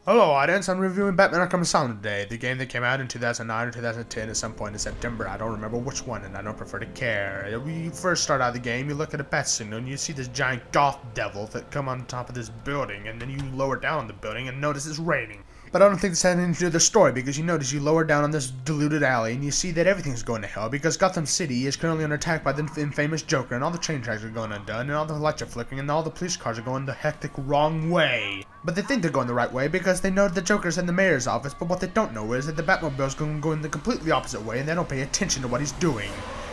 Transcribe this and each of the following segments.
Hello audience, I'm reviewing Batman Arkham Asylum today, the game that came out in 2009 or 2010 at some point in September. I don't remember which one and I don't prefer to care. When you first start out the game, you look at a bat signal and you see this giant goth devil that come on top of this building, and then you lower down the building and notice it's raining. But I don't think this had anything to do with the story, because you notice you lower down on this diluted alley and you see that everything's going to hell because Gotham City is currently under attack by the infamous Joker, and all the train tracks are going undone and all the lights are flickering and all the police cars are going the hectic wrong way. But they think they're going the right way because they know the Joker's in the mayor's office, but what they don't know is that the Batmobile's going the completely opposite way and they don't pay attention to what he's doing.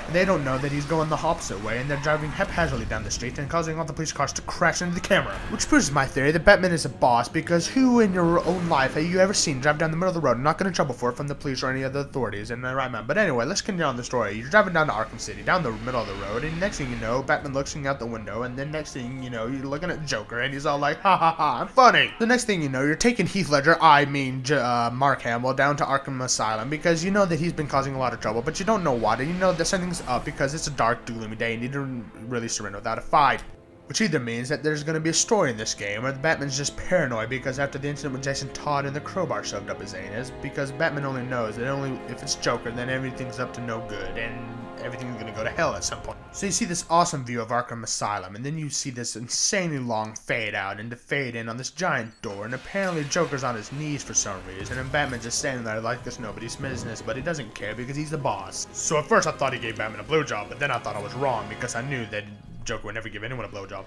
And they don't know that he's going the opposite way, and they're driving haphazardly down the street and causing all the police cars to crash into the camera. Which proves my theory that Batman is a boss, because who in your own life have you ever seen drive down the middle of the road and not get in trouble for it from the police or any other authorities? And right, man. But anyway, let's continue on the story. You're driving down to Arkham City, down the middle of the road, and next thing you know, Batman looking out the window, and then next thing you know, you're looking at Joker, and he's all like, ha ha ha, I'm funny. The next thing you know, you're taking Heath Ledger, Mark Hamill, down to Arkham Asylum, because you know that he's been causing a lot of trouble, but you don't know what, and you know that something's up because it's a dark, gloomy day and you didn't really surrender without a fight. Which either means that there's going to be a story in this game, or the Batman's just paranoid because after the incident with Jason Todd and the crowbar shoved up his anus, because Batman only knows that only if it's Joker, then everything's up to no good, and everything's going to go to hell at some point. So you see this awesome view of Arkham Asylum, and then you see this insanely long fade out and to fade in on this giant door, and apparently Joker's on his knees for some reason, and Batman's just standing there like it's nobody's business, but he doesn't care because he's the boss. So at first I thought he gave Batman a blowjob, but then I thought I was wrong because I knew that Joker would never give anyone a blowjob.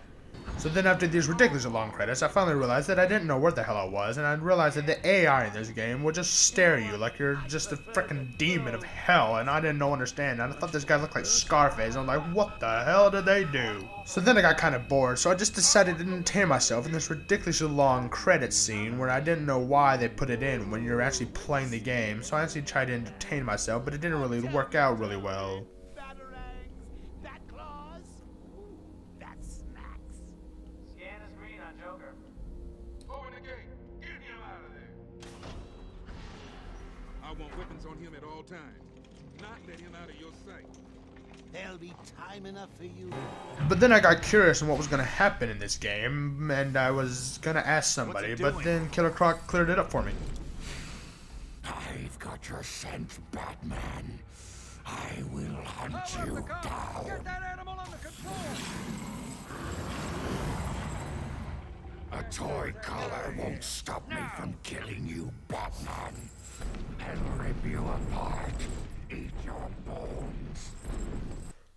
So then after these ridiculously long credits, I finally realized that I didn't know where the hell I was, and I realized that the AI in this game will just stare at you like you're just a freaking demon of hell, and I didn't understand. And I thought this guy looked like Scarface, and I'm like, what the hell did they do? So then I got kind of bored, so I just decided to entertain myself in this ridiculously long credit scene where I didn't know why they put it in when you're actually playing the game. So I actually tried to entertain myself, but it didn't really work out really well. I want weapons on him at all times. Not let him out of your sight. There'll be time enough for you. But then I got curious on what was going to happen in this game, and I was going to ask somebody, but then Killer Croc cleared it up for me. I've got your scent, Batman. I will hunt you down. Get that animal under control! A toy collar won't stop me from killing you, Batman. I'll rip you apart, eat your bones.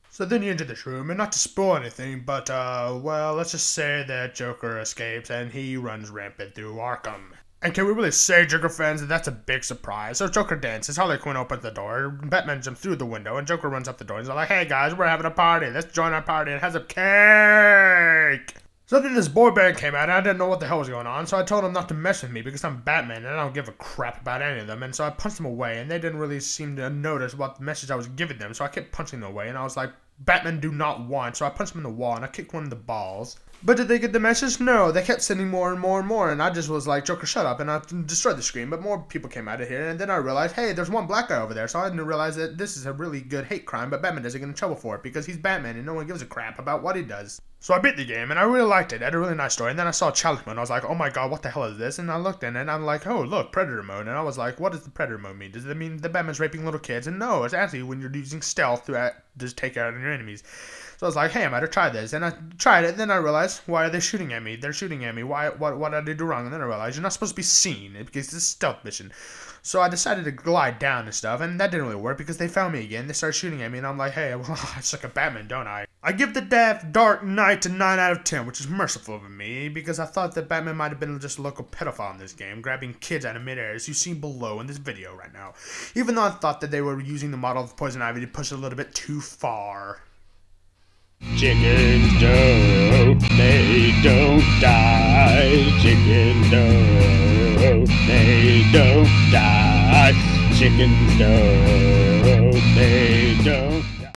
So then you enter this room, and not to spoil anything, but, well, let's just say that Joker escapes and he runs rampant through Arkham. And can we really say, Joker fans, that that's a big surprise? So Joker dances, Harley Quinn opens the door, Batman jumps through the window, and Joker runs up the door, and he's like, hey guys, we're having a party, let's join our party and have some cake! So then this boy band came out, and I didn't know what the hell was going on, so I told them not to mess with me because I'm Batman and I don't give a crap about any of them, and so I punched them away, and they didn't really seem to notice what message I was giving them, so I kept punching them away, and I was like, Batman do not want, so I punched them in the wall, and I kicked one of the balls. But did they get the message? No, they kept sending more and more and more, and I just was like, Joker, shut up, and I destroyed the screen, but more people came out of here, and then I realized, hey, there's one black guy over there, so I didn't realize that this is a really good hate crime, but Batman doesn't get in trouble for it, because he's Batman, and no one gives a crap about what he does. So I beat the game, and I really liked it. It had a really nice story, and then I saw challenge mode, and I was like, oh my god, what the hell is this? And I looked in it, and I'm like, oh, look, Predator mode, and I was like, what does the Predator mode mean? Does it mean that Batman's raping little kids? And no, it's actually when you're using stealth to just take out your enemies. So I was like, hey, I might have tried this, and I tried it, and then I realized, why are they shooting at me? They're shooting at me, what did I do wrong? And then I realized, you're not supposed to be seen, because it's a stealth mission. So I decided to glide down and stuff, and that didn't really work, because they found me again, they started shooting at me, and I'm like, hey, well, I suck at Batman, don't I? I give the Dark Knight a 9 out of 10, which is merciful of me, because I thought that Batman might have been just a local pedophile in this game, grabbing kids out of midair, as you see below in this video right now. Even though I thought that they were using the model of Poison Ivy to push it a little bit too far. Chickens they don't die. Chickens they don't die. Chickens they don't